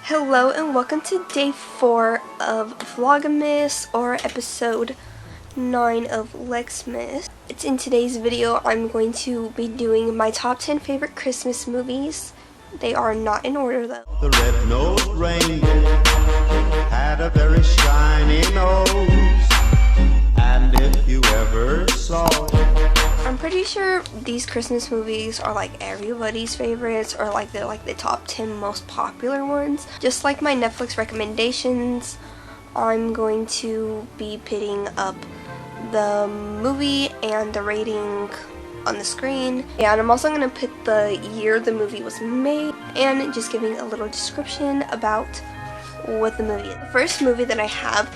Hello and welcome to day 4 of Vlogmas, or episode 9 of Lexmas. In today's video, I'm going to be doing my top 10 favorite Christmas movies. They are not in order though. The red-nosed reindeer had a very shiny nose, and if you ever saw, I'm pretty sure these Christmas movies are like everybody's favorites, or like they're like the top 10 most popular ones. Just like my Netflix recommendations, I'm going to be pitting up the movie and the rating on the screen, and I'm also going to put the year the movie was made and just giving a little description about what the movie is. The first movie that I have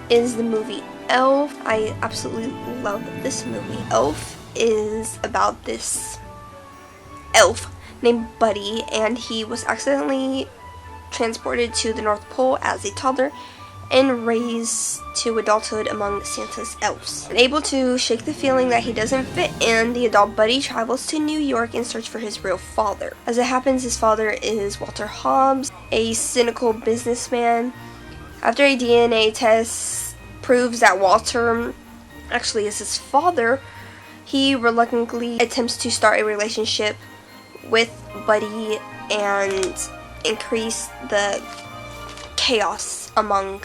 is the movie Elf. I absolutely love this movie. Elf is about this elf named Buddy, and he was accidentally transported to the North Pole as a toddler and raised to adulthood among Santa's elves. Unable to shake the feeling that he doesn't fit in, the adult Buddy travels to New York in search for his real father. As it happens, his father is Walter Hobbs, a cynical businessman. After a DNA test proves that Walter actually is his father, he reluctantly attempts to start a relationship with Buddy and increase the chaos among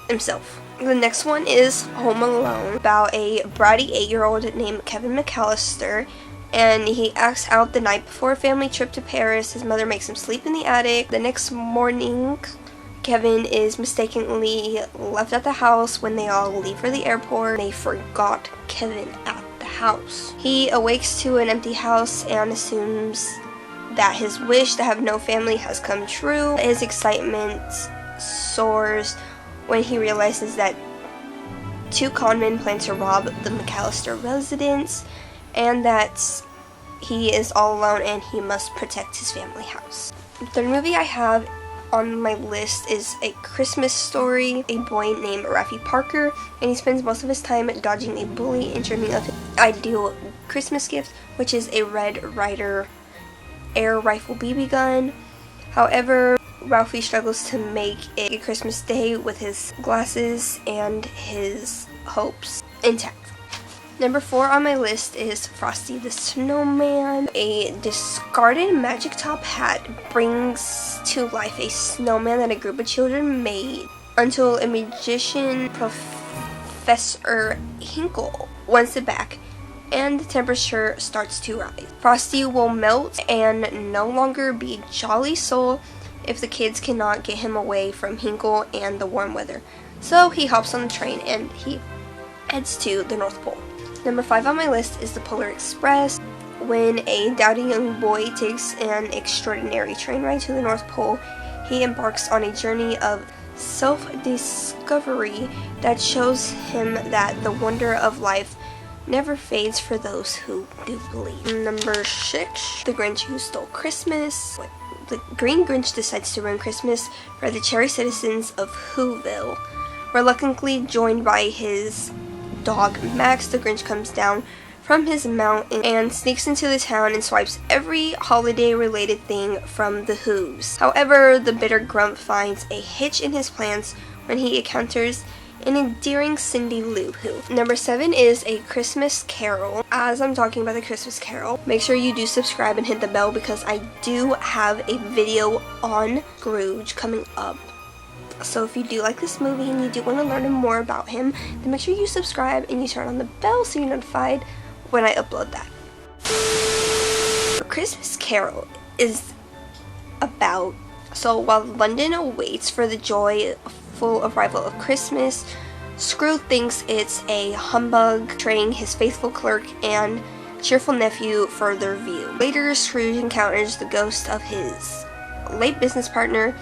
himself. The next one is Home Alone, about a bratty 8-year-old named Kevin McAllister, and he acts out the night before a family trip to Paris. His mother makes him sleep in the attic. The next morning, Kevin is mistakenly left at the house when they all leave for the airport. They forgot Kevin at the house. He awakes to an empty house and assumes that his wish to have no family has come true. His excitement soars when he realizes that 2 conmen plan to rob the McAllister residence, and that he is all alone and he must protect his family house. The third movie I have on my list is A Christmas Story. A boy named Raffy Parker, and he spends most of his time dodging a bully and dreaming of his ideal Christmas gift, which is a Red Ryder air rifle BB gun. However, Ralphie struggles to make a Christmas day with his glasses and his hopes intact. Number 4 on my list is Frosty the Snowman. A discarded magic top hat brings to life a snowman that a group of children made until a magician, Professor Hinkle, wants it back, and the temperature starts to rise. Frosty will melt and no longer be jolly soul if the kids cannot get him away from Hinkle and the warm weather. So he hops on the train and he heads to the North Pole. Number 5 on my list is the Polar Express. When a doubting young boy takes an extraordinary train ride to the North Pole, he embarks on a journey of self-discovery that shows him that the wonder of life never fades for those who do believe. Number 6, The Grinch Who Stole Christmas. The Green Grinch decides to ruin Christmas for the cherry citizens of Whoville. Reluctantly joined by his dog Max, the Grinch comes down from his mountain and sneaks into the town and swipes every holiday-related thing from the Who's. However, the bitter Grump finds a hitch in his plans when he encounters an endearing Cindy Lou Who. Number 7 is A Christmas Carol. As I'm talking about The Christmas Carol, make sure you do subscribe and hit the bell, because I do have a video on Scrooge coming up. So if you do like this movie and you do want to learn more about him, then make sure you subscribe and you turn on the bell so you're notified when I upload that. A Christmas Carol is about, so while London awaits for the joyful arrival of Christmas, Scrooge thinks it's a humbug, betraying his faithful clerk and cheerful nephew for their view. Later, Scrooge encounters the ghost of his late business partner,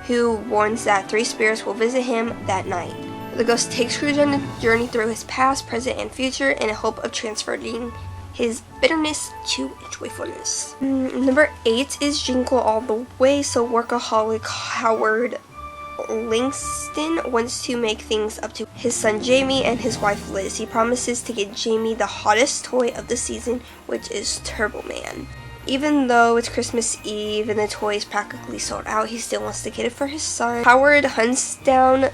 who warns that 3 spirits will visit him that night. The ghost takes Scrooge on a journey through his past, present, and future in a hope of transferring his bitterness to joyfulness. Number 8 is Jingle All the Way. So workaholic Howard Langston wants to make things up to his son Jamie and his wife Liz. He promises to get Jamie the hottest toy of the season, which is Turbo Man. Even though it's Christmas Eve and the toy is practically sold out, he still wants to get it for his son. Howard hunts down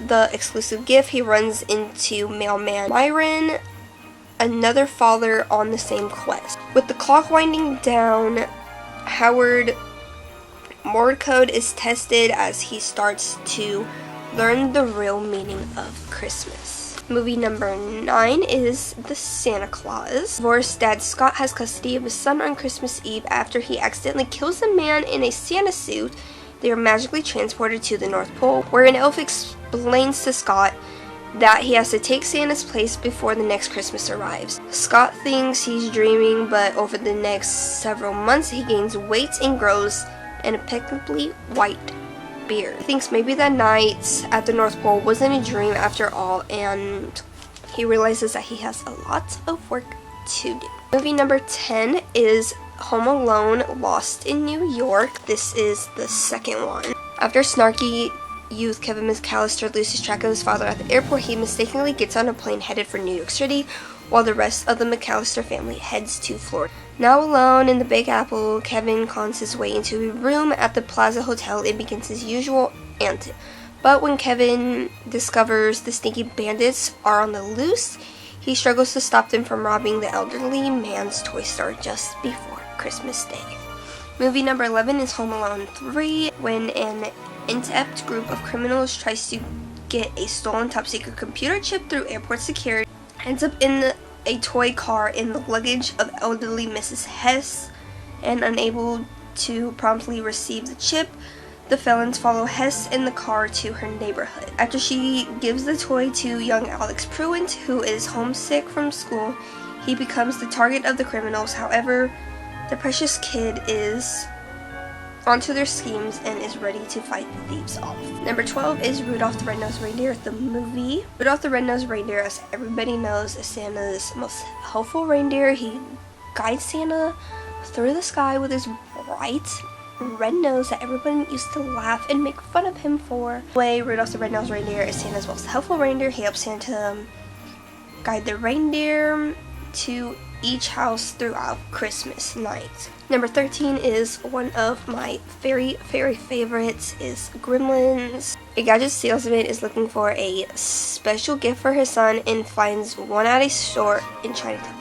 the exclusive gift. He runs into mailman Myron, another father on the same quest. With the clock winding down, Howard Morse code is tested as he starts to learn the real meaning of Christmas. Movie number 9 is The Santa Claus. Divorced dad Scott has custody of his son on Christmas Eve after he accidentally kills a man in a Santa suit. They are magically transported to the North Pole, where an elf explains to Scott that he has to take Santa's place before the next Christmas arrives. Scott thinks he's dreaming, but over the next several months he gains weight and grows an impeccably white beard. He thinks maybe that night at the North Pole wasn't a dream after all, and he realizes that he has a lot of work to do. Movie number 10 is Home Alone, Lost in New York. This is the second one. After snarky youth Kevin McAllister loses track of his father at the airport, he mistakenly gets on a plane headed for New York City, while the rest of the McAllister family heads to Florida. Now alone in the Big Apple, Kevin cons his way into a room at the Plaza Hotel and begins his usual antics. But when Kevin discovers the sneaky bandits are on the loose, he struggles to stop them from robbing the elderly man's toy store just before Christmas Day. Movie number 11 is Home Alone 3, when an inept group of criminals tries to get a stolen top-secret computer chip through airport security, ends up in a toy car in the luggage of elderly Mrs. Hess, and unable to promptly receive the chip, the felons follow Hess in the car to her neighborhood. After she gives the toy to young Alex Pruitt, who is homesick from school, he becomes the target of the criminals. However, the precious kid is onto their schemes and is ready to fight the thieves off. Number 12 is Rudolph the Red-Nosed Reindeer, the movie. Rudolph the Red-Nosed Reindeer, as everybody knows, is Santa's most helpful reindeer. He guides Santa through the sky with his bright red nose that everyone used to laugh and make fun of him for. Rudolph the Red-Nosed Reindeer is Santa's most helpful reindeer. He helps Santa guide the reindeer to each house throughout Christmas night. Number 13 is one of my very favorites, is Gremlins. A gadget salesman is looking for a special gift for his son and finds one at a store in Chinatown.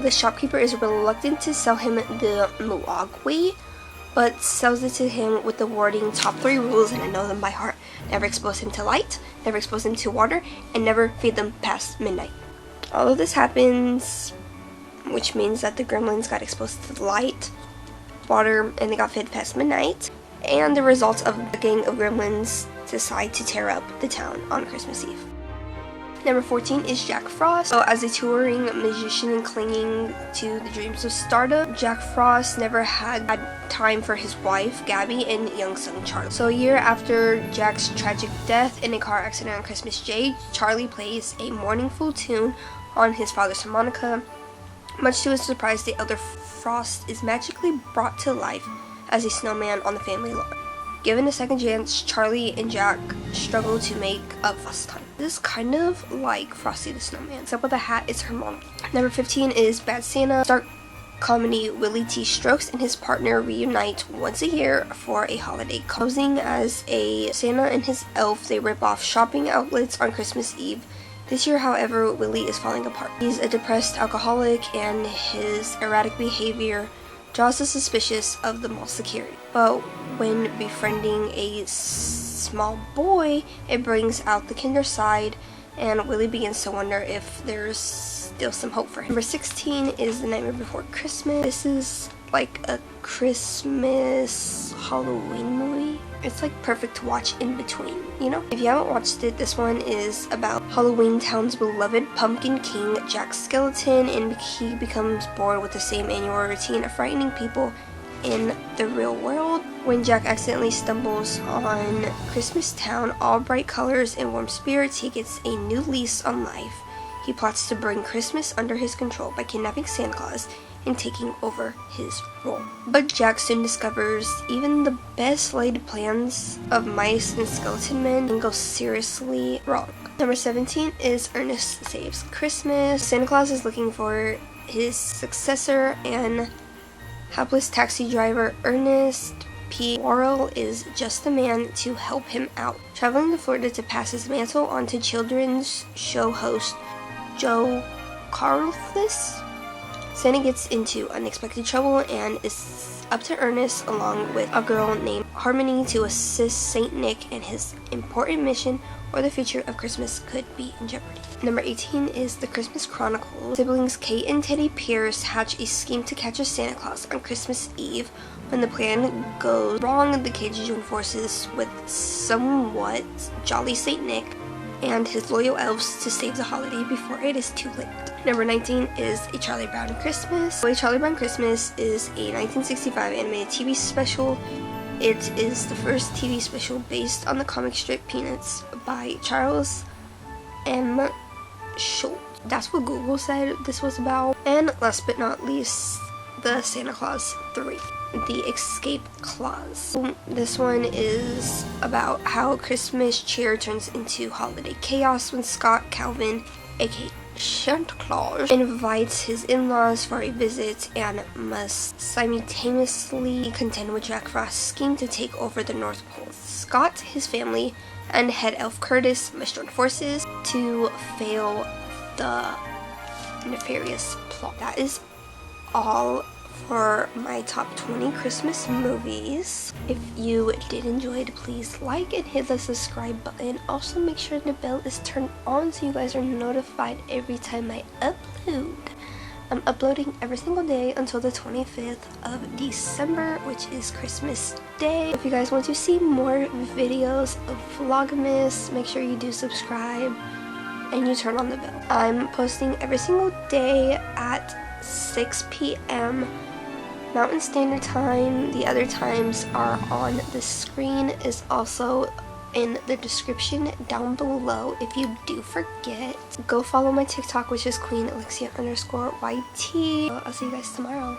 The shopkeeper is reluctant to sell him the Muagwi, but sells it to him with the wording top 3 rules, and I know them by heart. Never expose him to light, never expose him to water, and never feed them past midnight. All of this happens, which means that the gremlins got exposed to the light, water, and they got fed past midnight. And the results of the gang of gremlins decide to tear up the town on Christmas Eve. Number 14 is Jack Frost. So as a touring magician clinging to the dreams of stardom, Jack Frost never had time for his wife, Gabby, and young son, Charlie. So a year after Jack's tragic death in a car accident on Christmas Day, Charlie plays a mournful tune on his father's harmonica. Much to his surprise, the elder Frost is magically brought to life as a snowman on the family lawn. Given a second chance, Charlie and Jack struggle to make up lost time. This is kind of like Frosty the Snowman, except with the hat is her mom. Number 15 is Bad Santa. Dark comedy Willie T. Strokes and his partner reunite once a year for a holiday. Posing as a Santa and his elf, they rip off shopping outlets on Christmas Eve. This year, however, Willie is falling apart. He's a depressed alcoholic, and his erratic behavior draws the suspicious of the mall security. But when befriending a small boy, it brings out the kinder side, and Willie begins to wonder if there's still some hope for him. Number 16 is The Nightmare Before Christmas. This is like a Christmas Halloween movie. It's like perfect to watch in between, you know? If you haven't watched it, this one is about Halloween Town's beloved Pumpkin King, Jack Skellington, and he becomes bored with the same annual routine of frightening people in the real world. When Jack accidentally stumbles on Christmas Town, all bright colors and warm spirits, he gets a new lease on life. He plots to bring Christmas under his control by kidnapping Santa Claus and taking over his role. But Jack soon discovers even the best laid plans of mice and skeleton men can go seriously wrong. Number 17 is Ernest Saves Christmas. Santa Claus is looking for his successor, and Hapless taxi driver Ernest P. Worrell is just the man to help him out. Traveling to Florida to pass his mantle on to children's show host Joe Carlthus, Santa gets into unexpected trouble and is up to Ernest along with a girl named Harmony to assist Saint Nick in his important mission, or the future of Christmas could be in jeopardy. Number 18 is The Christmas Chronicles. Siblings Kate and Teddy Pierce hatch a scheme to catch a Santa Claus on Christmas Eve. When the plan goes wrong, the kids join forces with somewhat jolly Saint Nick and his loyal elves to save the holiday before it is too late. Number 19 is A Charlie Brown Christmas. A Charlie Brown Christmas is a 1965 animated TV special. It is the first TV special based on the comic strip Peanuts by Charles M. Schultz. That's what Google said this was about. And last but not least, the Santa Claus 3. The Escape Clause. This one is about how Christmas cheer turns into holiday chaos when Scott Calvin, aka Santa Claus, invites his in-laws for a visit and must simultaneously contend with Jack Frost's scheme to take over the North Pole. Scott, his family, and head elf Curtis must join forces to fail the nefarious plot. That is all for my top 20 Christmas movies. If you did enjoy it, please like and hit the subscribe button. Also make sure the bell is turned on so you guys are notified every time I upload. I'm uploading every single day until the 25th of December, which is Christmas Day. If you guys want to see more videos of Vlogmas, make sure you do subscribe and you turn on the bell. I'm posting every single day at 6 p.m. Mountain Standard Time. The other times are on the screen, is also in the description down below. If you do forget, go follow my TikTok, which is Queen Alexia _YT. I'll see you guys tomorrow.